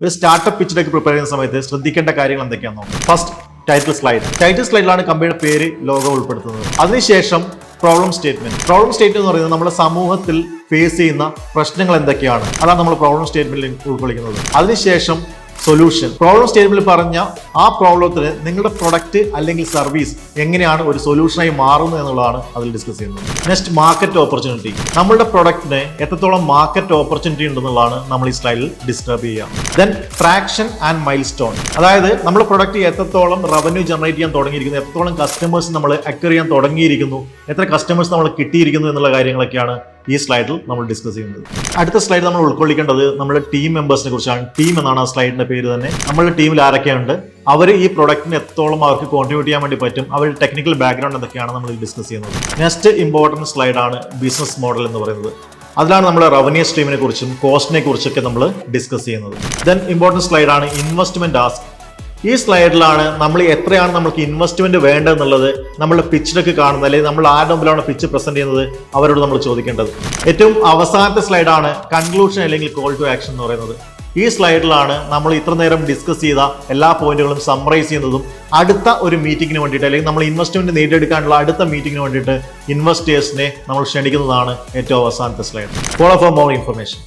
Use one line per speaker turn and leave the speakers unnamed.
ഒരു startup pitch deck prepare ചെയ്യുന്ന സമയത്ത് ശ്രദ്ധിക്കേണ്ട കാര്യങ്ങൾ എന്തൊക്കെയാണെന്ന് നോക്കാം. ഫസ്റ്റ് ടൈറ്റിൽ സ്ലൈഡിലാണ് കമ്പനിയുടെ പേര്, ലോഗോ ഉൾപ്പെടുത്തുന്നത്. അതിനുശേഷം പ്രോബ്ലം സ്റ്റേറ്റ്മെന്റ് എന്ന് പറയുന്നത് നമ്മുടെ സമൂഹത്തിൽ ഫേസ് ചെയ്യുന്ന പ്രശ്നങ്ങൾ എന്തൊക്കെയാണ്, അതാണ് നമ്മൾ പ്രോബ്ലം സ്റ്റേറ്റ്മെന്റിൽ ഉൾക്കൊള്ളിക്കുന്നത്. അതിനുശേഷം സൊല്യൂഷൻ, പ്രോബ്ലം സ്റ്റേറ്റ്മെന്റിൽ പറഞ്ഞ ആ പ്രോബ്ലത്തിന് നിങ്ങളുടെ പ്രൊഡക്റ്റ് അല്ലെങ്കിൽ സർവീസ് എങ്ങനെയാണ് ഒരു സൊല്യൂഷനായി മാറുന്നത് എന്നുള്ളതാണ് അതിൽ ഡിസ്കസ് ചെയ്യുന്നത്. നെക്സ്റ്റ് മാർക്കറ്റ് ഓപ്പർച്യൂണിറ്റി, നമ്മുടെ പ്രൊഡക്റ്റിന് എത്രത്തോളം മാർക്കറ്റ് ഓപ്പർച്യൂണിറ്റി ഉണ്ടെന്നുള്ളതാണ് നമ്മൾ ഈ സ്ലൈഡിൽ ഡിസ്ക്രൈബ് ചെയ്യുക. Then traction and mile stone, അതായത് നമ്മുടെ പ്രൊഡക്റ്റ് എത്രത്തോളം റവന്യൂ ജനറേറ്റ് ചെയ്യാൻ തുടങ്ങിയിരിക്കുന്നു, എത്രത്തോളം കസ്റ്റമേഴ്സ് നമ്മൾ അക്വയർ ചെയ്യാൻ തുടങ്ങിയിരിക്കുന്നു, എത്ര കസ്റ്റമേഴ്സ് നമ്മൾ കിട്ടിയിരിക്കുന്നു എന്നുള്ള കാര്യങ്ങളൊക്കെയാണ് ഈ സ്ലൈഡിൽ നമ്മൾ ഡിസ്കസ് ചെയ്യുന്നത്. അടുത്ത സ്ലൈഡ് നമ്മൾ ഉൾക്കൊള്ളിക്കേണ്ടത് നമ്മുടെ ടീം മെമ്പേഴ്സിനെ കുറിച്ചാണ്. ടീം എന്നാണ് ആ സ്ലൈഡിന്റെ പേര് തന്നെ. നമ്മുടെ ടീമിൽ ആരൊക്കെയുണ്ട്, അവർ ഈ പ്രൊഡക്റ്റിന് എത്രത്തോളം അവർക്ക് കോൺട്രിബ്യൂട്ട് ചെയ്യാൻ വേണ്ടി പറ്റും, അവരുടെ ടെക്നിക്കൽ ബാക്ക്ഗ്രൗണ്ട് എന്തൊക്കെയാണ് നമ്മൾ ഡിസ്കസ് ചെയ്യുന്നത്. നെക്സ്റ്റ് ഇമ്പോർട്ടൻറ്റ് സ്ലൈഡാണ് ബിസിനസ് മോഡൽ എന്ന് പറയുന്നത്. അതിലാണ് നമ്മൾ റവന്യൂ സ്ട്രീമിനെ കുറിച്ചും കോസ്റ്റിനെ കുറിച്ചൊക്കെ നമ്മൾ ഡിസ്കസ് ചെയ്യുന്നത്. ദെൻ ഇമ്പോർട്ടൻറ്റ് സ്ലൈഡാണ് ഇൻവെസ്റ്റ്മെന്റ് ആസ്ക്. ഈ സ്ലൈഡിലാണ് നമ്മൾ എത്രയാണ് നമുക്ക് ഇൻവെസ്റ്റ്മെന്റ് വേണ്ടതെന്നുള്ളത് നമ്മുടെ പിച്ച് ഡെക്ക് കാണുന്നത്, അല്ലെങ്കിൽ നമ്മൾ ആരുടെ മുമ്പിലാണ് പിച്ച് പ്രസന്റ് ചെയ്യുന്നത് അവരോട് നമ്മൾ ചോദിക്കേണ്ടത്. ഏറ്റവും അവസാനത്തെ സ്ലൈഡാണ് കൺക്ലൂഷൻ അല്ലെങ്കിൽ കോൾ ടു ആക്ഷൻ എന്ന് പറയുന്നത്. ഈ സ്ലൈഡിലാണ് നമ്മൾ ഇത്ര നേരം ഡിസ്കസ് ചെയ്ത എല്ലാ പോയിന്റുകളും സമ്മറൈസ് ചെയ്യുന്നതും അടുത്ത ഒരു മീറ്റിംഗിന് വേണ്ടിയിട്ട്, അല്ലെങ്കിൽ നമ്മൾ ഇൻവെസ്റ്റ്മെന്റ് നേടിയെടുക്കാനുള്ള അടുത്ത മീറ്റിംഗിന് വേണ്ടിയിട്ട് ഇൻവെസ്റ്റേഴ്സിനെ നമ്മൾ ക്ഷണിക്കുന്നതാണ് ഏറ്റവും അവസാനത്തെ slide. Follow for more information.